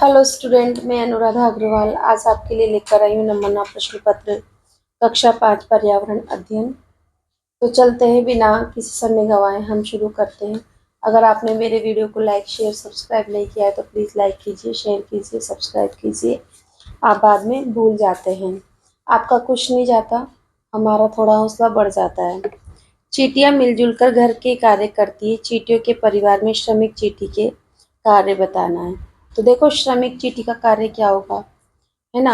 Hello student, मैं अनुराधा अग्रवाल आज आपके लिए लेकर आई हूँ नमूना प्रश्न पत्र कक्षा 5 पर्यावरण अध्ययन। तो चलते हैं बिना किसी समय गवाए हम शुरू करते हैं। अगर आपने मेरे वीडियो को लाइक शेयर सब्सक्राइब नहीं किया है तो प्लीज़ लाइक कीजिए, शेयर कीजिए, सब्सक्राइब कीजिए। आप बाद में भूल जाते हैं, आपका कुछ नहीं जाता, हमारा थोड़ा हौसला बढ़ जाता है। चींटियाँ मिलजुल कर घर के कार्य करती है। चींटियों के परिवार में श्रमिक चींटी के कार्य बताना है। तो देखो, श्रमिक चींटी का कार्य क्या होगा, है ना?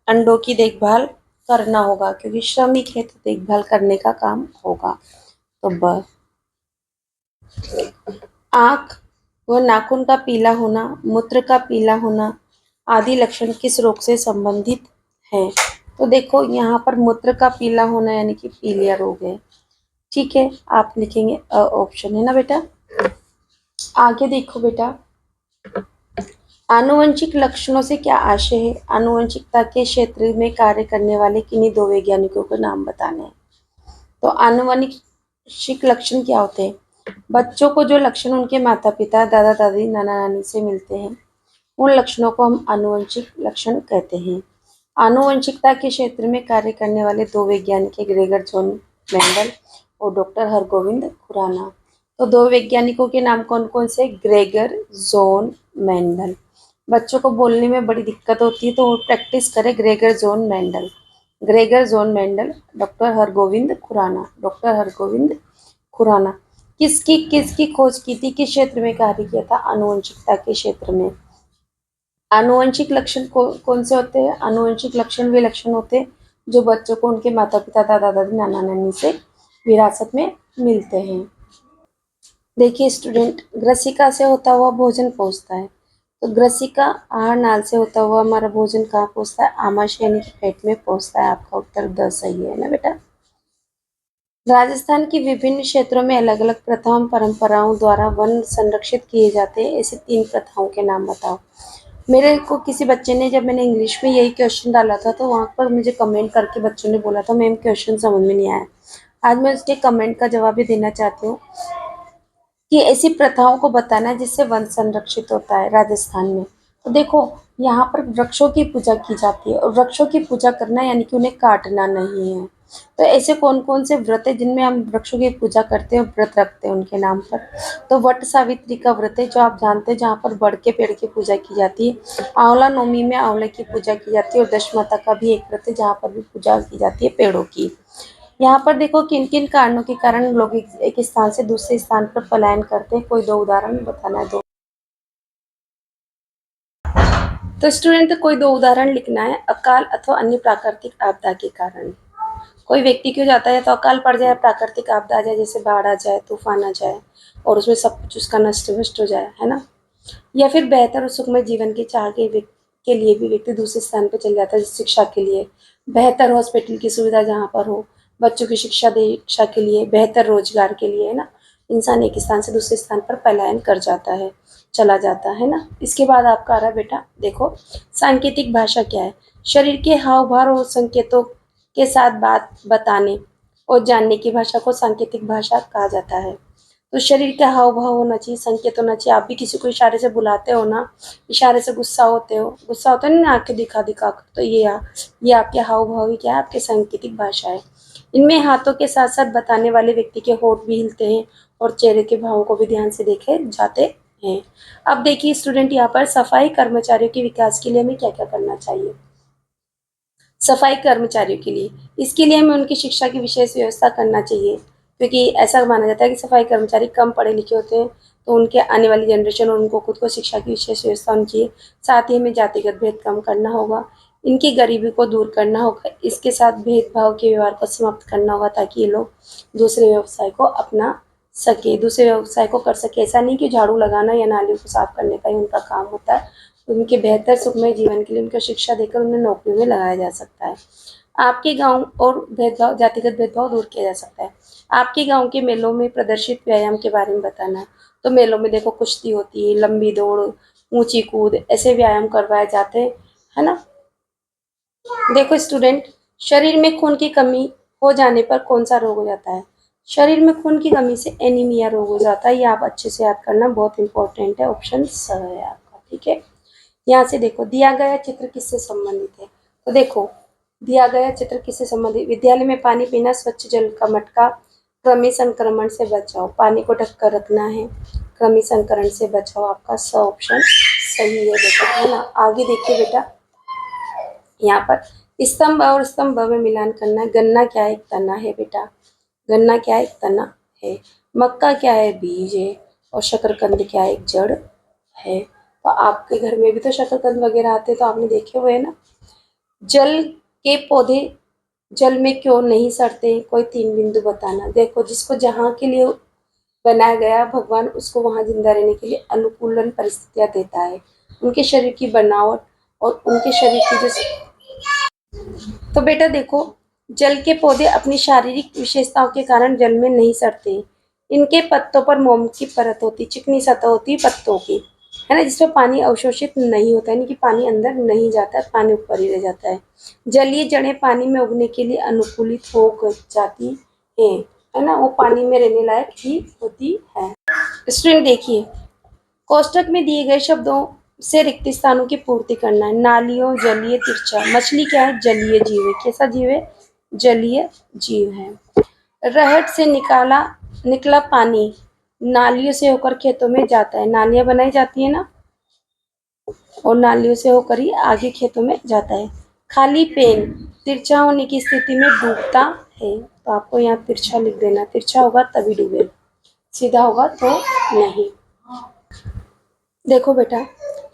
अंडों की देखभाल करना होगा, क्योंकि श्रमिक है तो देखभाल करने का काम होगा। तो आँख व नाखून का पीला होना, मूत्र का पीला होना आदि लक्षण किस रोग से संबंधित हैं? तो देखो, यहाँ पर मूत्र का पीला होना यानी कि पीलिया रोग है। ठीक है, आप लिखेंगे ऑप्शन, है ना बेटा। आगे देखो बेटा, आनुवंशिक लक्षणों से क्या आशय है? आनुवंशिकता के क्षेत्र में कार्य करने वाले किन्हीं दो वैज्ञानिकों के नाम बताने हैं। तो आनुवंशिक लक्षण क्या होते हैं? बच्चों को जो लक्षण उनके माता पिता, दादा दादी, नाना नानी से मिलते हैं, उन लक्षणों को हम आनुवंशिक लक्षण कहते हैं। आनुवंशिकता के क्षेत्र में कार्य करने वाले दो वैज्ञानिक हैं, ग्रेगर जॉन मेंडल और डॉक्टर हरगोविंद खुराना। तो दो वैज्ञानिकों के नाम कौन कौन से? Gregor John Mendel. बच्चों को बोलने में बड़ी दिक्कत होती है तो वो प्रैक्टिस करें Gregor John Mendel. Gregor John Mendel, doctor Hargobind Khorana, doctor Hargobind Khorana. किसकी किसकी खोज की थी, किस क्षेत्र में कार्य किया था? आनुवंशिकता के क्षेत्र में। आनुवंशिक लक्षण कौन से होते हैं? आनुवंशिक लक्षण वे लक्षण होते हैं जो बच्चों को उनके माता पिता, दादा दादी, नाना नानी से विरासत में मिलते हैं। देखिए स्टूडेंट, ग्रसिका से होता हुआ भोजन पहुंचता है। तो ग्रसिका आहार नाल से होता हुआ हमारा भोजन कहाँ पहुंचता है? आमाशय यानी कि पेट में पहुंचता है। आपका उत्तर 10 सही है ना बेटा। राजस्थान की विभिन्न क्षेत्रों में अलग अलग प्रथाओं परंपराओं द्वारा वन संरक्षित किए जाते हैं। ऐसी 3 प्रथाओं के नाम बताओ। मेरे को किसी बच्चे ने, जब मैंने इंग्लिश में यही क्वेश्चन डाला था तो वहाँ पर मुझे कमेंट करके बच्चों ने बोला था मैम क्वेश्चन समझ में नहीं आया। आज मैं उसके कमेंट का जवाब भी देना चाहती हूँ कि ऐसी प्रथाओं को बताना है जिससे वन संरक्षित होता है राजस्थान में। तो देखो, यहाँ पर वृक्षों की पूजा की जाती है और वृक्षों की पूजा करना यानी कि उन्हें काटना नहीं है। तो ऐसे कौन कौन से व्रत है जिनमें हम वृक्षों की पूजा करते हैं और व्रत रखते हैं उनके नाम पर? तो वट सावित्री का व्रत है, जो आप जानते हैं, जहाँ पर बड़ के पेड़ की पूजा की जाती है। आंवला नवमी में आंवले की पूजा की जाती है और दश माता का भी एक व्रत है जहाँ पर भी पूजा की जाती है पेड़ों की। यहाँ पर देखो, किन किन कारणों के कारण लोग एक स्थान से दूसरे स्थान पर पलायन करते हैं, कोई दो उदाहरण बताना है। दो तो स्टूडेंट, कोई दो उदाहरण लिखना है। अकाल अथवा अन्य प्राकृतिक आपदा के कारण कोई व्यक्ति क्यों जाता है? तो अकाल पड़ जाए, प्राकृतिक आपदा आ जाए, जैसे बाढ़ आ जाए, तूफान आ जाए और उसमें सब कुछ उसका नष्ट भ्रष्ट हो जाए, है ना? या फिर बेहतर और सुखमय जीवन के चाह के लिए भी व्यक्ति दूसरे स्थान पर चल जाता है, शिक्षा के लिए, बेहतर हॉस्पिटल की सुविधा जहाँ पर हो, बच्चों की शिक्षा दीक्षा के लिए, बेहतर रोजगार के लिए, है ना? इंसान एक स्थान से दूसरे स्थान पर पलायन कर जाता है, चला जाता है ना। इसके बाद आपका आ रहा है बेटा, देखो सांकेतिक भाषा क्या है? शरीर के हाव भाव और संकेतों के साथ बात बताने और जानने की भाषा को सांकेतिक भाषा कहा जाता है। तो शरीर का हाव भाव होना चाहिए, संकेत होना चाहिए। आप भी किसी को इशारे से बुलाते हो ना, इशारे से गुस्सा होते हो, गुस्सा होता है ना, आंखें दिखा दिखा कर, तो ये आपके हाव भाव ही क्या है? आपके सांकेतिक भाषा है। इनमें हाथों के साथ साथ बताने वाले व्यक्ति के होंठ भी हिलते हैं और चेहरे के भावों को भी ध्यान से देखे जाते हैं। अब देखिए स्टूडेंट, यहाँ पर सफाई कर्मचारियों के विकास के लिए हमें क्या क्या करना चाहिए? सफाई कर्मचारियों के लिए, इसके लिए हमें उनकी शिक्षा की विशेष व्यवस्था करना चाहिए, क्योंकि ऐसा माना जाता है कि सफाई कर्मचारी कम पढ़े लिखे होते हैं, तो उनके आने वाली जनरेशन और उनको खुद को शिक्षा की विशेष व्यवस्था होनी चाहिए। साथ ही हमें जातिगत भेद कम करना होगा, इनकी गरीबी को दूर करना होगा, इसके साथ भेदभाव के व्यवहार को समाप्त करना होगा, ताकि ये लोग दूसरे व्यवसाय को अपना सके, दूसरे व्यवसाय को कर सके। ऐसा नहीं कि झाड़ू लगाना या नालियों को साफ करने का ही उनका काम होता है। उनके बेहतर सुखमय जीवन के लिए उनको शिक्षा देकर उन्हें नौकरी में लगाया जा सकता है। आपके गांव और भेदभाव, जातिगत भेदभाव दूर किया जा सकता है। आपके गांव के मेलों में प्रदर्शित व्यायाम के बारे में बताना है। तो मेलों में देखो, कुश्ती होती है, लंबी दौड़, ऊंची कूद, ऐसे व्यायाम करवाए जाते हैं, है ना? देखो स्टूडेंट, शरीर में खून की कमी हो जाने पर कौन सा रोग हो जाता है? शरीर में खून की कमी से एनीमिया रोग हो जाता है। ये आप अच्छे से याद करना, बहुत इंपॉर्टेंट है। ऑप्शन स है आपका, ठीक है। यहाँ से देखो दिया गया चित्र किससे संबंधित है। तो देखो दिया गया चित्र किससे संबंधित, विद्यालय में पानी पीना, स्वच्छ जल का मटका, कृमि संक्रमण से बचाओ, पानी को ढक कर रखना है, कृमि संक्रमण से बचाओ, आपका स ऑप्शन सही है बेटा, है ना। आगे देखिए बेटा, यहाँ पर स्तंभ और स्तंभ में मिलान करना है। गन्ना क्या है, एक तना है बेटा, गन्ना क्या है, एक तना है। मक्का क्या है, बीज है। और शकरकंद क्या है, एक जड़ है। तो आपके घर में भी तो शकरकंद वगैरह आते तो आपने देखे हुए हैं ना। जल के पौधे जल में क्यों नहीं सड़ते, कोई 3 बिंदु बताना। देखो जिसको जहाँ के लिए बनाया गया भगवान उसको वहाँ जिंदा रहने के लिए अनुकूलन परिस्थितियाँ देता है। उनके शरीर की बनावट और उनके शरीर की जो, तो बेटा देखो जल के पौधे अपनी शारीरिक विशेषताओं के कारण जल में नहीं सड़ते। इनके पत्तों पर मोम की परत होती, चिकनी सतह होती पत्तों की, है ना, जिसमें पानी अवशोषित नहीं होता, यानी कि पानी अंदर नहीं जाता, पानी ऊपर ही रह जाता है। जलीय जड़ें पानी में उगने के लिए अनुकूलित हो जाती हैं, है ना, वो पानी में रहने लायक ही होती है। स्टूडेंट देखिए, कोष्ठक में दिए गए शब्दों से रिक्त स्थानों की पूर्ति करना है। नालियों, जलीय, तिरछा। मछली क्या है, जलीय जीव है। कैसा जीव है, जलीय जीव है। रहट से निकला पानी नालियों से होकर खेतों में जाता है। नालियां बनाई जाती है ना, और नालियों से होकर ही आगे खेतों में जाता है। खाली पेन तिरछा होने की स्थिति में डूबता है। तो आपको यहाँ तिरछा लिख देना, तिरछा होगा तभी डूबे, सीधा होगा तो नहीं। देखो बेटा,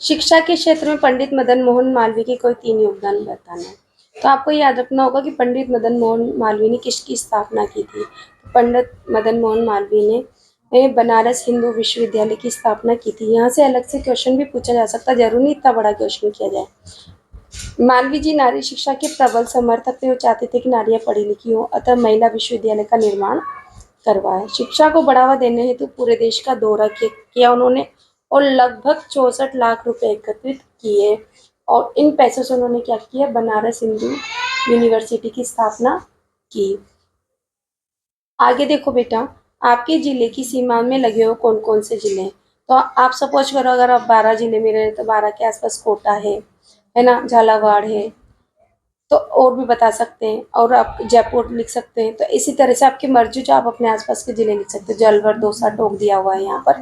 शिक्षा के क्षेत्र में पंडित मदन मोहन मालवीय के कोई 3 योगदान बताना है। तो आपको याद रखना होगा कि पंडित मदन मोहन मालवीय ने किसकी स्थापना की थी। तो पंडित मदन मोहन मालवीय ने बनारस हिंदू विश्वविद्यालय की स्थापना की थी। यहाँ से अलग से क्वेश्चन भी पूछा जा सकता है, जरूर नहीं इतना बड़ा क्वेश्चन किया जाए। मालवीय जी नारी शिक्षा के प्रबल समर्थक थे, वो चाहते थे कि नारियां पढ़ी लिखी हो, अतः महिला विश्वविद्यालय का निर्माण करवाया। शिक्षा को बढ़ावा देने हेतु पूरे देश का दौरा किया उन्होंने, और लगभग 64 लाख रुपए एकत्रित किए, और इन पैसों से उन्होंने क्या किया, बनारस हिंदू यूनिवर्सिटी की स्थापना की। आगे देखो बेटा, आपके जिले की सीमा में लगे हो कौन कौन से जिले हैं। तो आप सपोज करो अगर आप 12 जिले में रहे तो 12 के आसपास कोटा है ना, झालावाड़ है, तो और भी बता सकते हैं, और आप जयपुर लिख सकते हैं। तो इसी तरह से आपकी मर्जी, जो आप अपने आसपास के जिले लिख सकते हैं। अलवर, दौसा, टोंक दिया हुआ है यहाँ पर,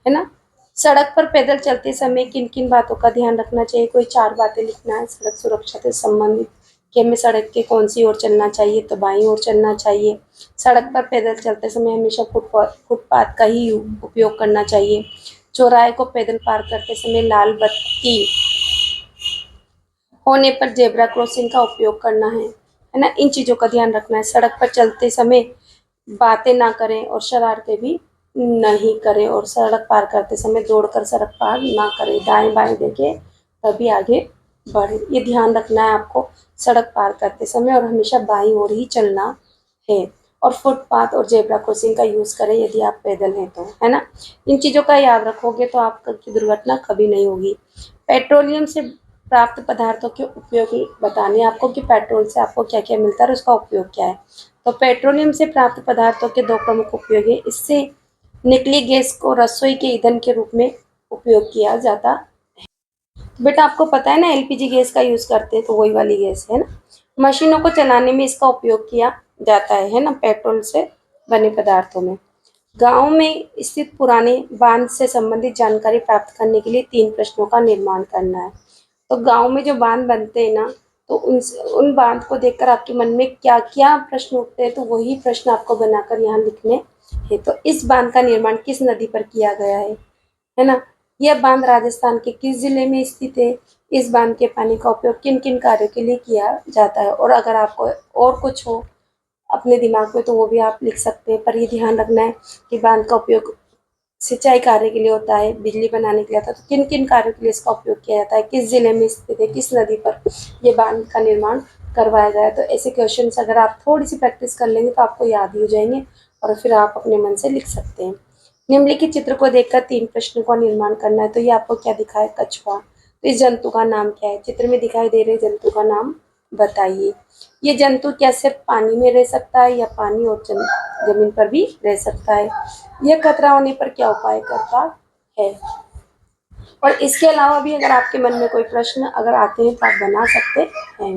है ना। सड़क पर पैदल चलते समय किन किन बातों का ध्यान रखना चाहिए, कोई 4 बातें लिखना है सड़क सुरक्षा से संबंधित, कि हमें सड़क के कौन सी ओर चलना चाहिए, तो बाईं ओर चलना चाहिए। सड़क पर पैदल चलते समय हमेशा फुटपाथ का ही उपयोग करना चाहिए। चौराहे को पैदल पार करते समय लाल बत्ती होने पर जेब्रा क्रॉसिंग का उपयोग करना है ना, इन चीज़ों का ध्यान रखना है। सड़क पर चलते समय बातें ना करें और शरारतें भी नहीं करें, और सड़क पार करते समय दौड़कर सड़क पार ना करें, दाएं बाएं देखें तभी आगे बढ़े, ये ध्यान रखना है आपको सड़क पार करते समय, और हमेशा बाईं ओर ही चलना है। और फुटपाथ और जेब्रा क्रॉसिंग का यूज़ करें यदि आप पैदल हैं तो, है ना। इन चीज़ों का याद रखोगे तो आपकी दुर्घटना कभी नहीं होगी। पेट्रोलियम से प्राप्त पदार्थों के उपयोग बताने आपको, कि पेट्रोल से आपको क्या क्या मिलता है और उसका उपयोग क्या है। तो पेट्रोलियम से प्राप्त पदार्थों के 2 प्रमुख उपयोग है। इससे निकली गैस को रसोई के ईंधन के रूप में उपयोग किया जाता है। बेटा आपको पता है ना, एलपीजी गैस का यूज़ करते हैं, तो वही वाली गैस है ना। मशीनों को चलाने में इसका उपयोग किया जाता है ना, पेट्रोल से बने पदार्थों में। गांव में स्थित पुराने बांध से संबंधित जानकारी प्राप्त करने के लिए 3 प्रश्नों का निर्माण करना है। तो गांव में जो बांध बनते हैं ना, तो उन बांध को देखकर आपके मन में क्या क्या प्रश्न उठते हैं, तो वही प्रश्न आपको बनाकर यहाँ लिखने हैं। तो इस बांध का निर्माण किस नदी पर किया गया है ना। यह बांध राजस्थान के किस जिले में स्थित है। इस बांध के पानी का उपयोग किन किन कार्यों के लिए किया जाता है। और अगर आपको और कुछ हो अपने दिमाग में तो वो भी आप लिख सकते हैं, पर ये ध्यान रखना है कि बांध का उपयोग सिंचाई कार्य के लिए होता है, बिजली बनाने के लिए होता है, तो किन किन कार्यों के लिए इसका उपयोग किया जाता है, किस जिले में स्थित है, किस नदी पर ये बांध का निर्माण करवाया गया है। तो ऐसे क्वेश्चन अगर आप थोड़ी सी प्रैक्टिस कर लेंगे तो आपको याद ही हो जाएंगे, और फिर आप अपने मन से लिख सकते हैं। निम्नलिखित चित्र को देखकर 3 प्रश्नों का निर्माण करना है। तो ये आपको क्या दिखा है, कछुआ। तो इस जंतु का नाम क्या है, चित्र में दिखाई दे रहे जंतु का नाम बताइए। ये जंतु क्या सिर्फ पानी में रह सकता है, या पानी और जमीन पर भी रह सकता है। यह खतरा होने पर क्या उपाय करता है। और इसके अलावा भी अगर आपके मन में कोई प्रश्न अगर आते हैं तो आप बना सकते हैं।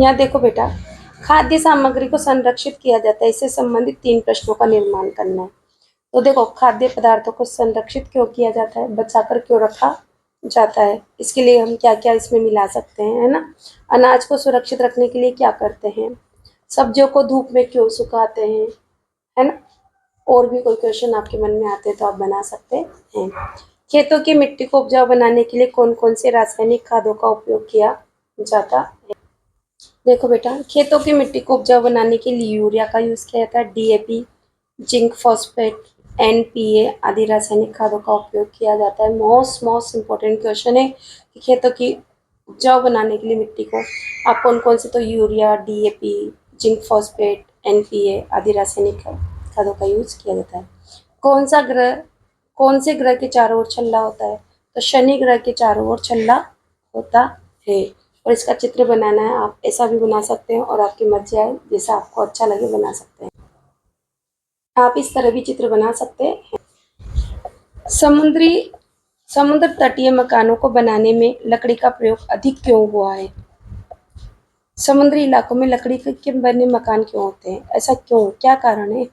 यहाँ देखो बेटा, खाद्य सामग्री को संरक्षित किया जाता है, इससे संबंधित 3 प्रश्नों का निर्माण करना है। तो देखो, खाद्य पदार्थों को संरक्षित क्यों किया जाता है, बचाकर क्यों रखा जाता है, इसके लिए हम क्या क्या इसमें मिला सकते हैं, है ना। अनाज को सुरक्षित रखने के लिए क्या करते हैं, सब्जियों को धूप में क्यों सुखाते हैं, है ना। और भी कोई क्वेश्चन आपके मन में आते हैं तो आप बना सकते हैं। खेतों की मिट्टी को उपजाऊ बनाने के लिए कौन कौन से रासायनिक खादों का उपयोग किया जाता है। देखो बेटा, खेतों की मिट्टी को उपजाऊ बनाने के लिए यूरिया का यूज़ किया जाता है, डीएपी, जिंक फॉस्फेट, एनपीए आदि रासायनिक खादों का उपयोग किया जाता है। मोस्ट इम्पोर्टेंट क्वेश्चन है कि खेतों की उपजाऊ बनाने के लिए मिट्टी को आप कौन कौन से, तो urea, DAP, zinc phosphate, NPA आदि रासायनिक खादों का यूज किया जाता है। कौन से ग्रह के चारों ओर छल्ला होता है, तो शनि ग्रह के चारों ओर छल्ला होता है। और इसका चित्र बनाना है, आप ऐसा भी बना सकते हैं और आपकी मर्जी आए, जैसा आपको अच्छा लगे बना सकते हैं। आप इस तरह भी चित्र बना सकते हैं। समुद्र तटीय मकानों को बनाने में लकड़ी का प्रयोग अधिक क्यों हुआ है। समुद्री इलाकों में लकड़ी के बने मकान क्यों होते हैं, ऐसा क्यों, क्या कारण है।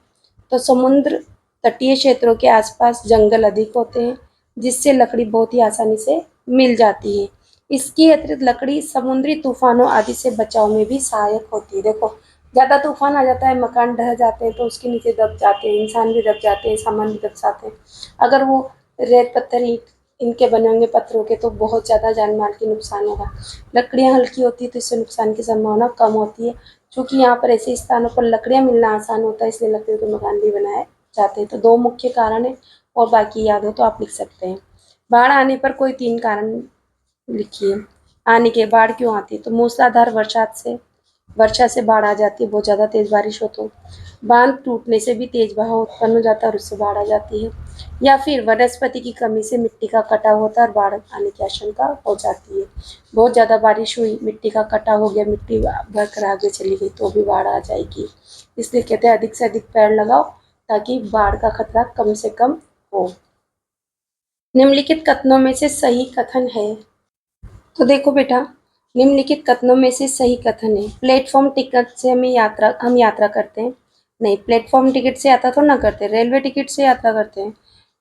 तो समुद्र तटीय क्षेत्रों के आसपास जंगल अधिक होते हैं, जिससे लकड़ी बहुत ही आसानी से मिल जाती है। इसकी अतिरिक्त लकड़ी समुद्री तूफानों आदि से बचाव में भी सहायक होती है। देखो, ज़्यादा तूफान आ जाता है, मकान ढह जाते हैं तो उसके नीचे दब जाते हैं, इंसान भी दब जाते हैं, सामान भी दब जाते हैं। अगर वो रेत पत्थर ईंट इनके बने होंगे पत्थरों के, तो बहुत ज़्यादा जान माल की नुकसान होगा। लकड़ियाँ हल्की होती है तो इससे नुकसान की संभावना कम होती है। चूँकि यहाँ पर ऐसे स्थानों पर लकड़ियाँ मिलना आसान होता है, इसलिए लकड़ियों के मकान भी बनाए जाते हैं। तो 2 मुख्य कारण है, और बाकी याद हो तो आप लिख सकते हैं। बाढ़ आने पर कोई 3 कारण लिखिए। आने के बाढ़ क्यों आती है, तो मूसलाधार वर्षा से बाढ़ आ जाती है, बहुत ज़्यादा तेज़ बारिश हो तो। बांध टूटने से भी तेज बहाव उत्पन्न हो जाता है और उससे बाढ़ आ जाती है। या फिर वनस्पति की कमी से मिट्टी का कटाव होता है और बाढ़ आने की आशंका हो जाती है। बहुत ज़्यादा बारिश हुई, मिट्टी का कटाव हो गया, मिट्टी भरकर आगे चली गई तो भी बाढ़ आ जाएगी। इसलिए कहते हैं अधिक से अधिक पेड़ लगाओ ताकि बाढ़ का खतरा कम से कम हो। निम्नलिखित कथनों में से सही कथन है, तो देखो बेटा, निम्नलिखित कथनों में से सही कथन है। प्लेटफॉर्म टिकट से हम यात्रा करते हैं, नहीं, प्लेटफॉर्म टिकट से यात्रा तो ना करते, रेलवे टिकट से यात्रा करते हैं।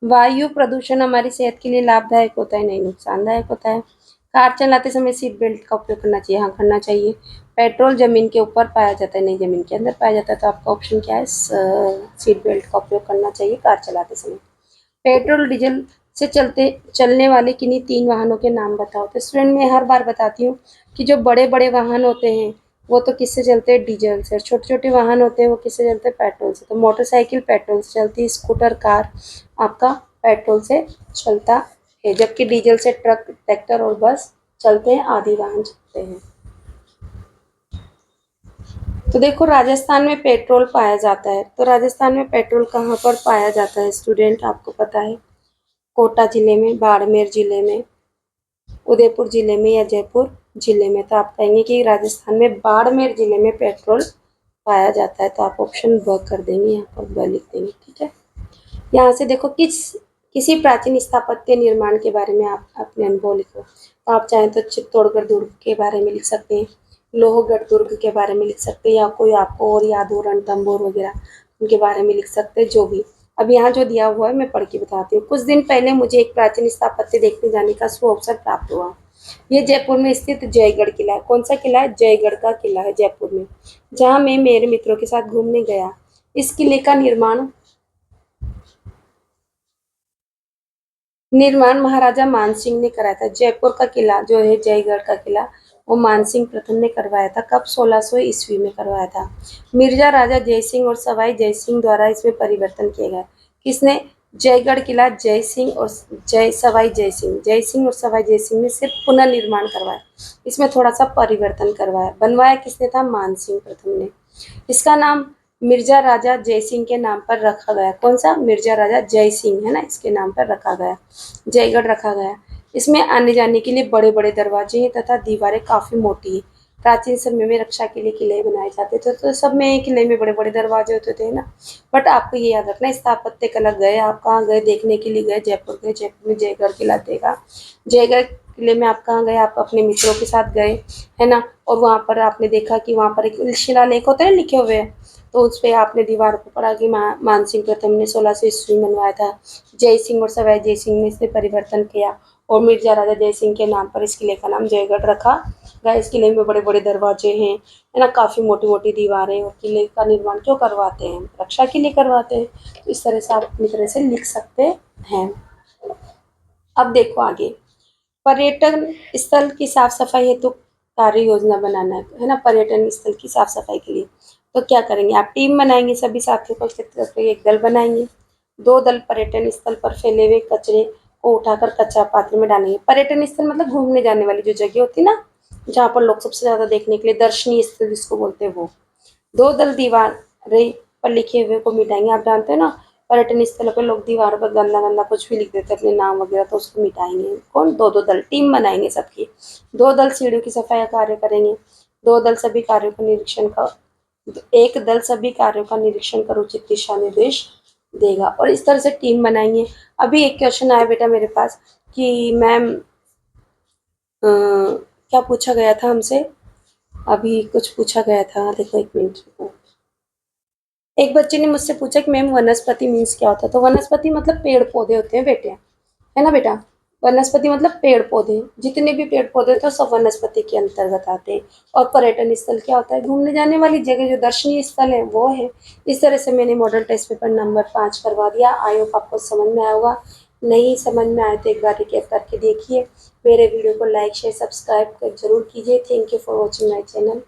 वायु प्रदूषण हमारी सेहत के लिए लाभदायक होता है, नहीं, नुकसानदायक होता है। कार चलाते समय सीट बेल्ट का उपयोग करना चाहिए, हाँ करना चाहिए। पेट्रोल जमीन के ऊपर पाया जाता है, नहीं जमीन के अंदर पाया जाता है, तो आपका ऑप्शन क्या है, सीट बेल्ट का उपयोग करना चाहिए कार चलाते समय। पेट्रोल डीजल से चलने वाले किन्हीं 3 वाहनों के नाम बताओ। तो स्टूडेंट मैं हर बार बताती हूँ कि जो बड़े बड़े वाहन होते हैं वो तो किससे चलते हैं, डीजल से। छोटे छोटे वाहन होते हैं वो किससे चलते हैं, पेट्रोल से। तो मोटरसाइकिल पेट्रोल से चलती है, स्कूटर कार आपका पेट्रोल से चलता है, जबकि डीजल से ट्रक, ट्रैक्टर और बस चलते हैं, आदि वाहन चलते हैं। तो देखो, राजस्थान में पेट्रोल पाया जाता है, तो राजस्थान में पेट्रोल कहाँ पर पाया जाता है स्टूडेंट, आपको पता है। कोटा जिले में, बाड़मेर जिले में, उदयपुर जिले में या जयपुर जिले में। तो आप कहेंगे कि राजस्थान में बाड़मेर जिले में पेट्रोल पाया जाता है, तो आप ऑप्शन ब कर देंगे, यहाँ पर ब लिख देंगे, ठीक है। यहाँ से देखो, किसी प्राचीन स्थापत्य निर्माण के बारे में आप अपने अनुभव लिखो। तो आप चाहें तो चित्तौड़गढ़ दुर्ग के बारे में लिख सकते हैं, लोहगढ़ दुर्ग के बारे में लिख सकते हैं, या कोई आपको और याद हो, रणथंभौर वगैरह उनके बारे में लिख सकते हैं, जो भी। अब यहाँ जो दिया हुआ है मैं पढ़ के बताती हूँ। कुछ दिन पहले मुझे एक प्राचीन स्थापत्य देखने जाने का सुअवसर प्राप्त हुआ। ये जयपुर में स्थित जयगढ़ किला है। कौन सा किला है, जयगढ़ का किला है जयपुर में, जहाँ मैं मेरे मित्रों के साथ घूमने गया। इस किले का निर्माण महाराजा मानसिंह ने कराया था। जयपुर का किला जो है, जयगढ़ का किला, वो मानसिंह प्रथम ने करवाया था। कब, 1600 ईस्वी में करवाया था। मिर्जा राजा जयसिंह और सवाई जयसिंह द्वारा इसमें परिवर्तन किया गया। किसने, जयगढ़ किला जयसिंह और जयसिंह और सवाई जयसिंह ने सिर्फ पुनर्निर्माण करवाया, इसमें थोड़ा सा परिवर्तन करवाया। बनवाया किसने था, मानसिंह प्रथम ने। इसका नाम मिर्जा राजा जयसिंह के नाम पर रखा गया। कौन सा, मिर्जा राजा जयसिंह है ना, इसके नाम पर रखा गया, जयगढ़ रखा गया। इसमें आने जाने के लिए बड़े बड़े दरवाजे हैं तथा दीवारें काफी मोटी है। प्राचीन समय में रक्षा के लिए किले बनाए जाते थे, तो सब में किले में बड़े बड़े दरवाजे होते थे ना। बट आपको ये याद रखना, स्थापत्य कला गए आप कहाँ गए देखने के लिए? गए जयपुर गए, जयपुर में जयगढ़ किला देखा। जयगढ़ किले में आप कहाँ गए? आप अपने मित्रों के साथ गए, है ना। और वहाँ पर आपने देखा कि वहाँ पर एक शिलालेख होते हैं लिखे हुए, तो उस पे आपने दीवार को पढ़ा कि मानसिंह प्रथम ने 1600 ईस्वी में बनवाया था। जय सिंह और सवाई जय सिंह ने इसमें परिवर्तन किया, और मिर्जा राजा जय सिंह के नाम पर इस किले का नाम जयगढ़ रखा गया। इस किले में बड़े बड़े दरवाजे हैं, है ना, काफ़ी मोटी मोटी दीवारें। और किले का निर्माण क्यों करवाते हैं? रक्षा के लिए करवाते हैं। तो इस तरह से आप अपनी तरह से लिख सकते हैं। अब देखो आगे, पर्यटन स्थल की साफ सफाई हेतु कार्य योजना बनाना है ना। पर्यटन स्थल की साफ सफाई के लिए तो क्या करेंगे आप? टीम बनाएंगे, सभी साथियों को एकत्रित करके एक दल बनाएंगे। 2 दल पर्यटन स्थल पर फैले हुए कचरे को उठाकर कचरा पात्र में डालेंगे। पर्यटन स्थल मतलब घूमने जाने वाली जो जगह होती है ना, जहाँ पर लोग सबसे ज्यादा देखने के लिए, दर्शनीय स्थल जिसको बोलते हैं वो। 2 दल दीवारें पर लिखे हुए को मिटाएंगे। आप जानते हो ना, पर्यटन स्थलों पर लोग दीवारों पर गंदा गंदा कुछ भी लिख देते हैं अपने नाम वगैरह, तो उसको मिटाएंगे। कौन? 2 दल टीम बनाएंगे सबकी। 2 दल सीढ़ियों की सफाई का कार्य करेंगे। 2 दल सभी कार्यों का निरीक्षण का एक दल सभी कार्यों का निरीक्षण कर उचित दिशा निर्देश देगा। और इस तरह से टीम बनाएंगे। अभी एक क्वेश्चन आया बेटा मेरे पास कि मैम क्या पूछा गया था हमसे? अभी कुछ पूछा गया था, देखो एक मिनट रुको। एक बच्चे ने मुझसे पूछा कि मैम वनस्पति मीन्स क्या होता है? तो वनस्पति मतलब पेड़ पौधे होते हैं बेटे, है ना बेटा। वनस्पति मतलब पेड़ पौधे, जितने भी पेड़ पौधे होते हैं सब वनस्पति के अंतर्गत आते हैं। और पर्यटन स्थल क्या होता है? घूमने जाने वाली जगह, जो दर्शनीय स्थल है वो है। इस तरह से मैंने मॉडल टेस्ट पेपर नंबर 5 करवा दिया। आई होप आपको समझ में आया होगा। नहीं समझ में आए तो एक बार रिकैप करके देखिए। मेरे वीडियो को लाइक शेयर सब्सक्राइब जरूर कीजिए। Thank you for watching my channel.